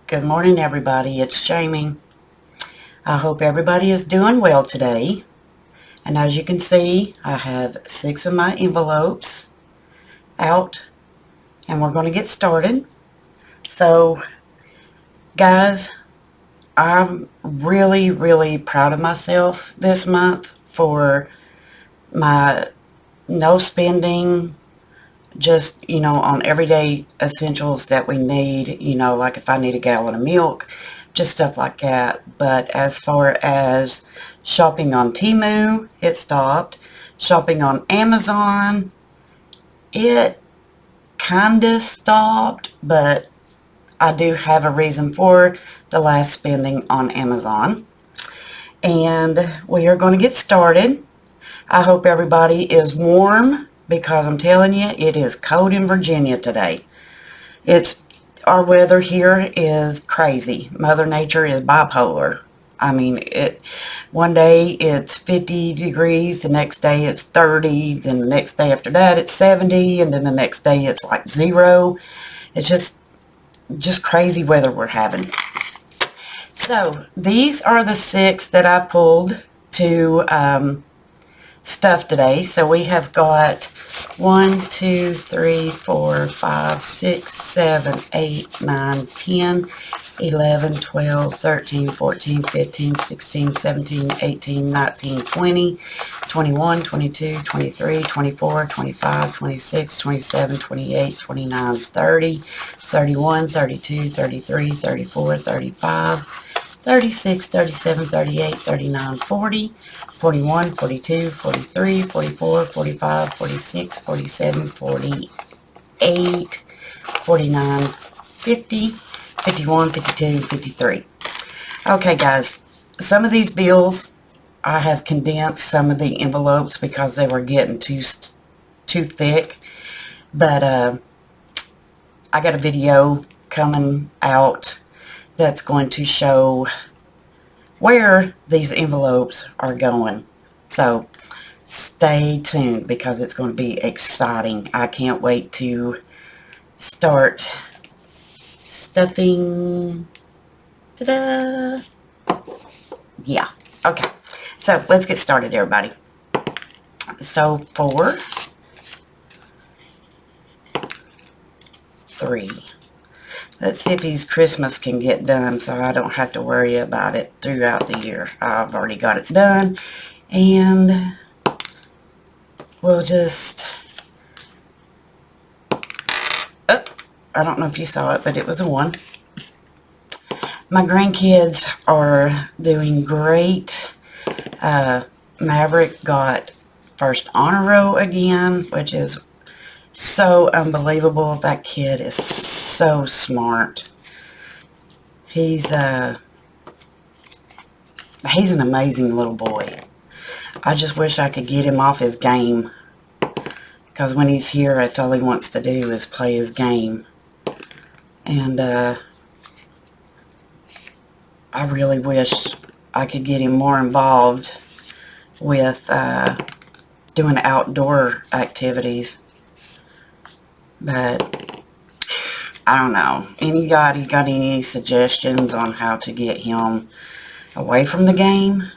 Good morning, everybody. It's Jamie. I hope everybody is doing well today. And as you can see, I have 6 of my envelopes out, and we're going to get started. So, guys, I'm really proud of myself this month for my no spending, just, on everyday essentials that we need, like if I need a gallon of milk, just stuff like that. But as far as shopping on Temu, it stopped. Shopping on Amazon, it kind of stopped, but I do have a reason for the last spending on Amazon. And we are going to get started. I hope everybody is warm, because I'm telling you, it is cold in Virginia today. Our weather here is crazy. Mother Nature is bipolar. I mean, one day it's 50 degrees, the next day it's 30, then the next day after that it's 70, and then the next day it's like 0. It's just crazy weather we're having. So these are the 6 that I pulled to stuff today. So we have got 1, 2, 3, 4, 5, 6, 7, 8, 9, 10, 11, 12, 13, 14, 15, 16, 17, 18, 19, 20, 21, 22, 23, 24, 25, 26, 27, 28, 29, 30, 31, 32, 33, 34, 35, 36, 37, 38, 39, 40, 41, 42, 43, 44, 45, 46, 47, 48, 49, 50, 51, 52, 53. Okay, guys, some of these bills, I have condensed some of the envelopes because they were getting too thick. But I got a video coming out that's going to show where these envelopes are going. So stay tuned, because it's going to be exciting. I can't wait to start stuffing. Ta-da! Yeah. Okay. So let's get started, everybody. So 4, 3. Let's see if these Christmas can get done so I don't have to worry about it throughout the year. I've already got it done. And we'll just... Oh, I don't know if you saw it, but it was a 1. My grandkids are doing great. Maverick got first honor roll again, which is so unbelievable. That kid is so smart. He's an amazing little boy. I just wish I could get him off his game, because when he's here, that's all he wants to do is play his game. And I really wish I could get him more involved with doing outdoor activities. But I don't know. Anybody got any suggestions on how to get him away from the game?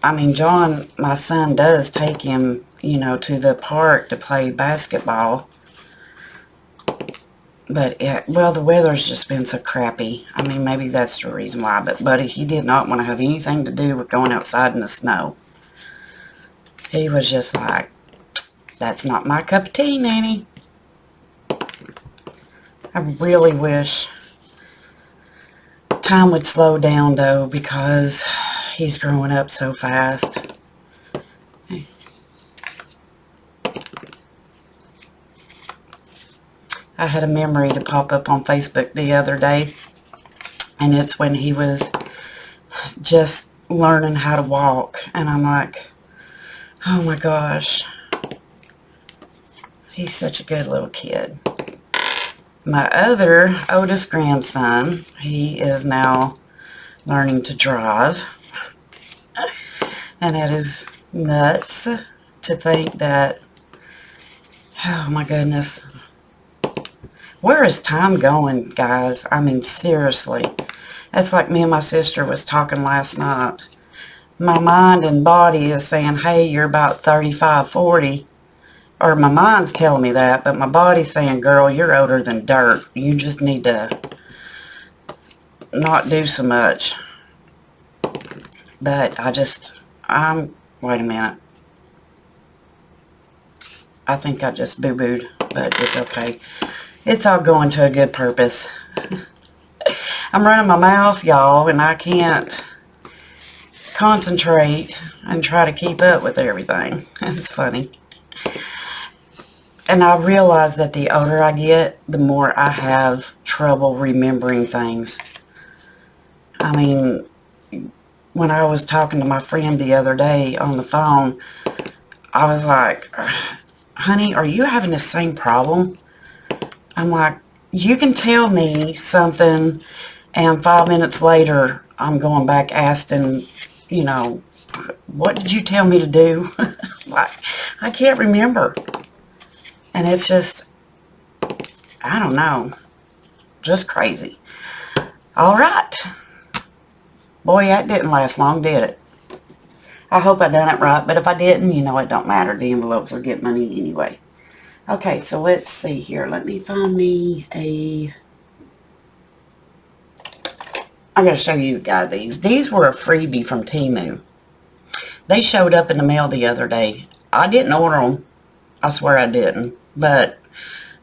I mean, John, my son, does take him, to the park to play basketball. But, the weather's just been so crappy. I mean, maybe that's the reason why. But he did not want to have anything to do with going outside in the snow. He was just like, that's not my cup of tea, Nanny. I really wish time would slow down, though, because he's growing up so fast. I had a memory to pop up on Facebook the other day, and it's when he was just learning how to walk, and I'm like, oh my gosh, he's such a good little kid. My other oldest grandson, he is now learning to drive, and it is nuts to think that, oh my goodness, Where is time going, guys? I mean, seriously. That's like me and my sister was talking last night. My mind and body is saying, hey, you're about 35, 40. Or my mind's telling me that, but my body's saying, girl, you're older than dirt. You just need to not do so much. But wait a minute. I think I just boo-booed, but it's okay. It's all going to a good purpose. I'm running my mouth, y'all, and I can't concentrate and try to keep up with everything. It's funny. And I realize that the older I get, the more I have trouble remembering things. I mean, when I was talking to my friend the other day on the phone, I was like, honey, are you having the same problem? I'm like, you can tell me something, and 5 minutes later, I'm going back asking, you know, what did you tell me to do? Like, I can't remember. And it's just, I don't know, just crazy. All right. Boy, that didn't last long, did it? I hope I done it right, but if I didn't, you know, it don't matter. The envelopes will get money anyway. Okay, so let's see here. Let me find me I'm going to show you guys these. These were a freebie from Temu. They showed up in the mail the other day. I didn't order them. I swear I didn't. But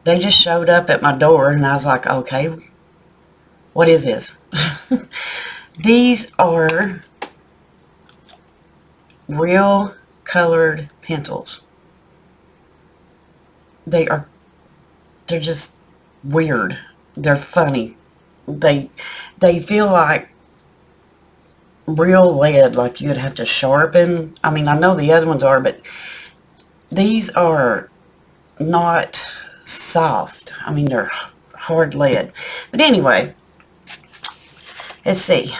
they just showed up at my door, and I was like, okay, what is this? These are real colored pencils. They're just weird. They're funny. They feel like real lead, like you'd have to sharpen. I mean, I know the other ones are, but these are not soft. I mean, they're hard lead. But anyway, let's see.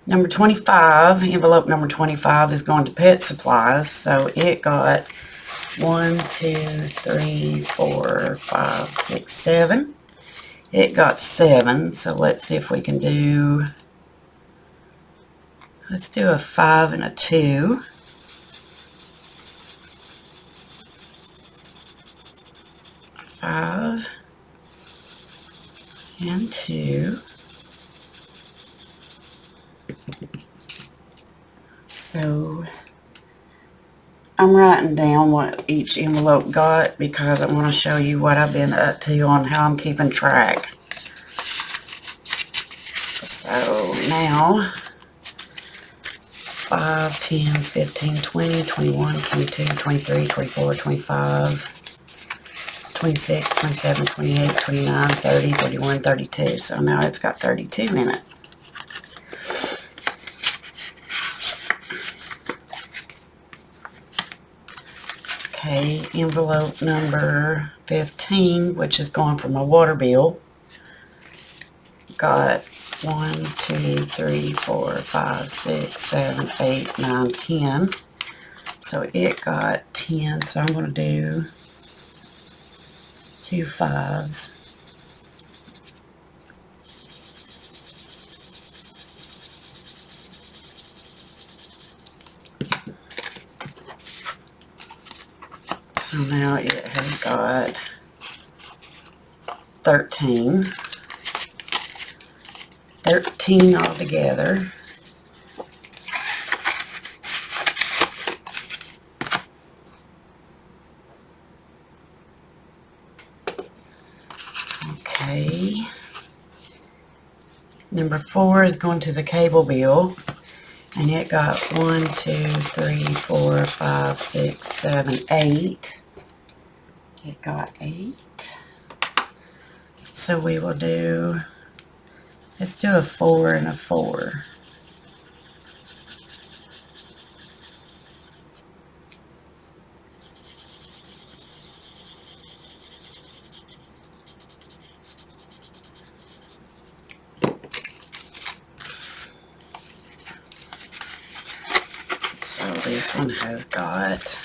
Number 25, envelope number 25 is going to Pet Supplies. So it got 1, 2, 3, 4, 5, 6, 7. It got 7. So let's see if we can do, let's do a 5 and a 2. 5 and 2. So I'm writing down what each envelope got because I want to show you what I've been up to on how I'm keeping track. So now 5, 10, 15, 20, 21, 22, 23, 24, 25, 26, 27, 28, 29, 30, 31, 32. So now it's got 32 in it. Okay, envelope number 15, which is going for my water bill, got 1, 2, 3, 4, 5, 6, 7, 8, 9, 10. So it got 10. So I'm going to do 2 5s. So now it has got 13. 13 altogether. Okay. Number 4 is going to the cable bill. And it got 1, 2, 3, 4, 5, 6, 7, 8. It got 8. So we will do, let's do a 4 and a 4. So this one has got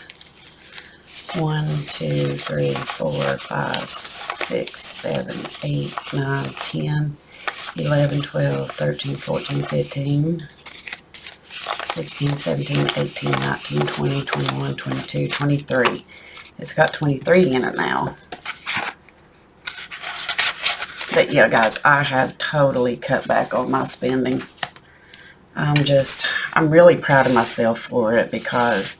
1, 2, 3, 4, 5, 6, 7, 8, 9, 10, 11, 12, 13, 14, 15, 16, 17, 18, 19, 20, 21, 22, 23. It's got 23 in it now. But yeah, guys, I have totally cut back on my spending. I'm really proud of myself for it because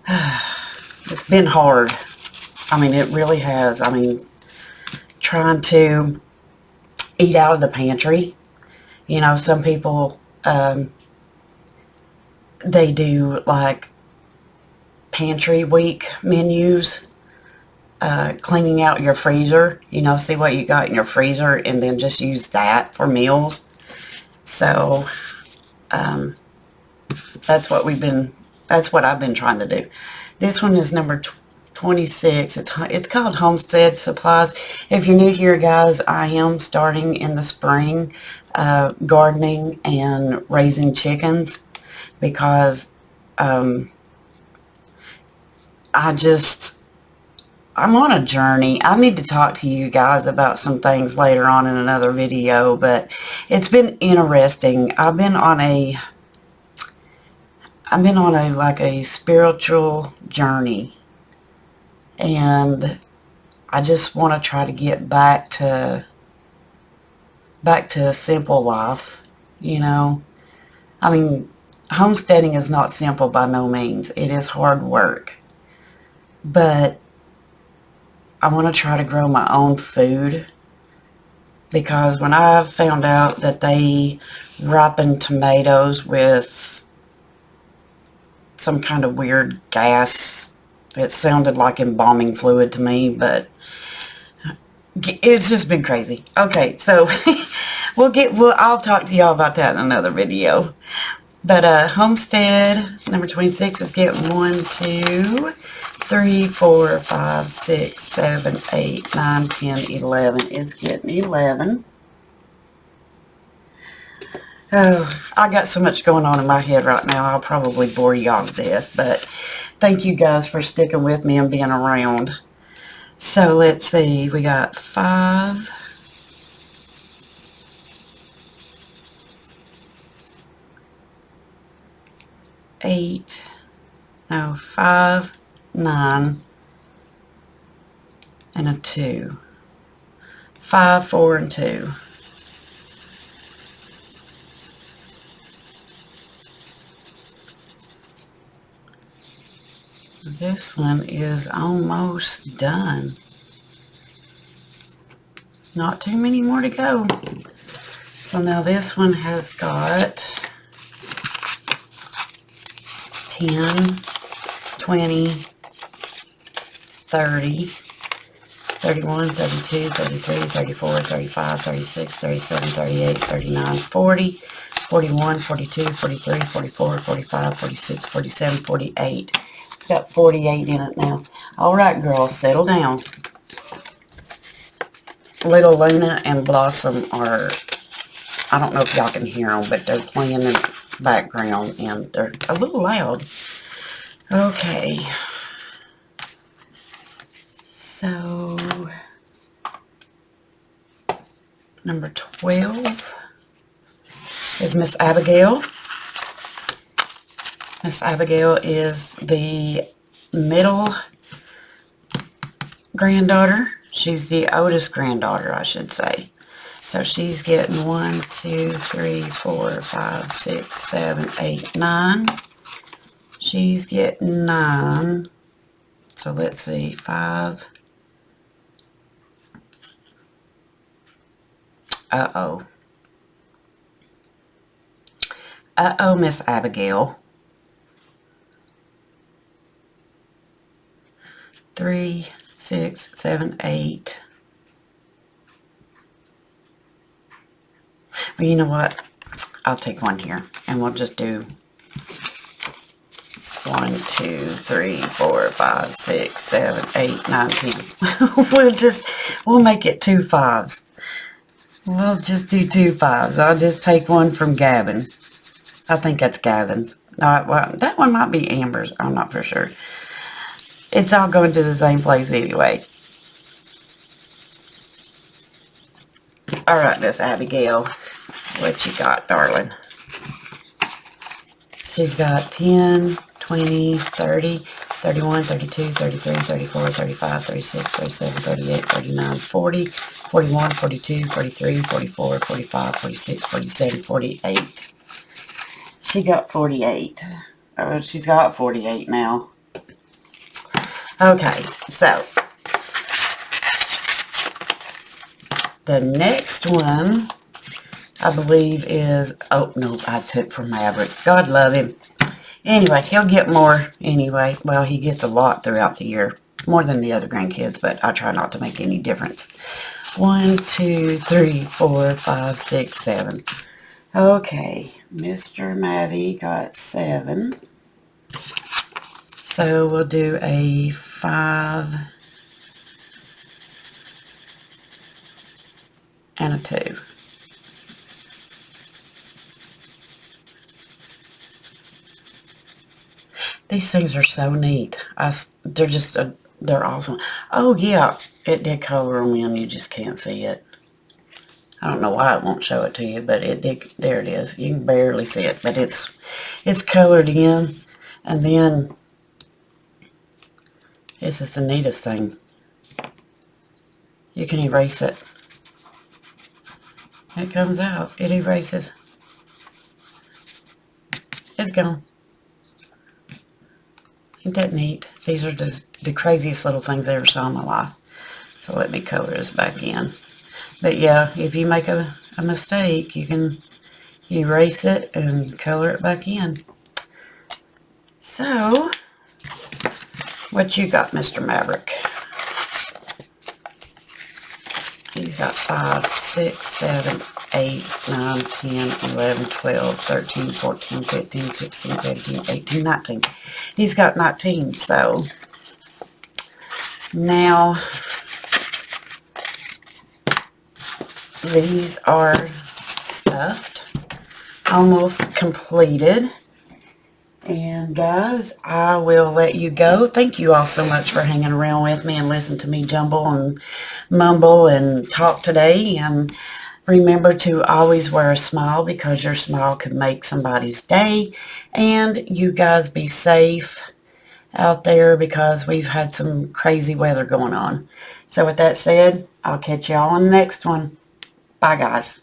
it's been hard. I mean, it really has. I mean, trying to eat out of the pantry. You know, some people, they do like pantry week menus, cleaning out your freezer, you know, see what you got in your freezer and then just use that for meals. So, that's what I've been trying to do. This one is number 26. It's called Homestead Supplies. If you're new here, guys, I am starting in the spring gardening and raising chickens because I'm on a journey. I need to talk to you guys about some things later on in another video, but it's been interesting. I've been on a like a spiritual journey, and I just want to try to get back to a simple life, you know. I mean, homesteading is not simple by no means. It is hard work, but I want to try to grow my own food, because when I found out that they ripen tomatoes with some kind of weird gas, it sounded like embalming fluid to me, but it's just been crazy. Okay, so I'll talk to y'all about that in another video. But Homestead number 26 is getting 1, 2, 3, 4, 5, 6, 7, 8, 9, 10, 11. It's getting 11. Oh, I got so much going on in my head right now, I'll probably bore y'all to death. But thank you guys for sticking with me and being around. So let's see, we got 5, 8, no, 5, 9, and a 2. 5, 4, and 2. This one is almost done. Not too many more to go. So now this one has got 10, 20, 30, 31, 32, 33, 34, 35, 36, 37, 38, 39, 40, 41, 42, 43, 44, 45, 46, 47, 48. It's got 48 in it now. All right, girls, settle down. Little Luna and Blossom are, I don't know if y'all can hear them, but they're playing in the background, and they're a little loud. Okay. So, number 12 is Miss Abigail. Miss Abigail is the middle granddaughter. She's the oldest granddaughter, I should say. So she's getting 1, 2, 3, 4, 5, 6, 7, 8, 9. She's getting 9. So let's see, 5. Uh-oh. Uh-oh, Miss Abigail. 3, 6, 7, 8. Well, you know what? I'll take one here, and we'll just do 1, 2, 3, 4, 5, 6, 7, 8, 9, 10. We'll make it 2 5s. We'll just do 2 5s. I'll just take one from Gavin. I think that's Gavin's. No, well, that one might be Amber's. I'm not for sure. It's all going to the same place anyway. All right, Miss Abigail, what you got, darling? She's got 10, 20, 30, 31, 32, 33, 34, 35, 36, 37, 38, 39, 40, 41, 42, 43, 44, 45, 46, 47, 48. She got 48. Oh, she's got 48 now. Okay, so the next one, I believe, is, oh, no, I took from Maverick. God love him. Anyway, he'll get more anyway. Well, he gets a lot throughout the year. More than the other grandkids, but I try not to make any difference. 1, 2, 3, 4, 5, 6, 7. Okay, Mr. Maddie got 7. So we'll do a 5 and a 2. These things are so neat. They're just, they're awesome. Oh, yeah, it did color them in. You just can't see it. I don't know why it won't show it to you, but it did. There it is. You can barely see it, but it's colored in. And then, this is the neatest thing. You can erase it. It comes out. It erases. It's gone. Ain't that neat? These are the craziest little things I ever saw in my life. So let me color this back in. But yeah, if you make a mistake, you can erase it and color it back in. So, what you got, Mr. Maverick? He's got 5, 6, 7, 8, 9, 10, 11, 12, 13, 14, 15, 16, 17, 18, 19. He's got 19, so now these are stuffed, almost completed. And guys, I will let you go. Thank you all so much for hanging around with me and listening to me jumble and mumble and talk today. And remember to always wear a smile, because your smile can make somebody's day. And you guys be safe out there, because we've had some crazy weather going on. So with that said, I'll catch y'all on the next one. Bye, guys.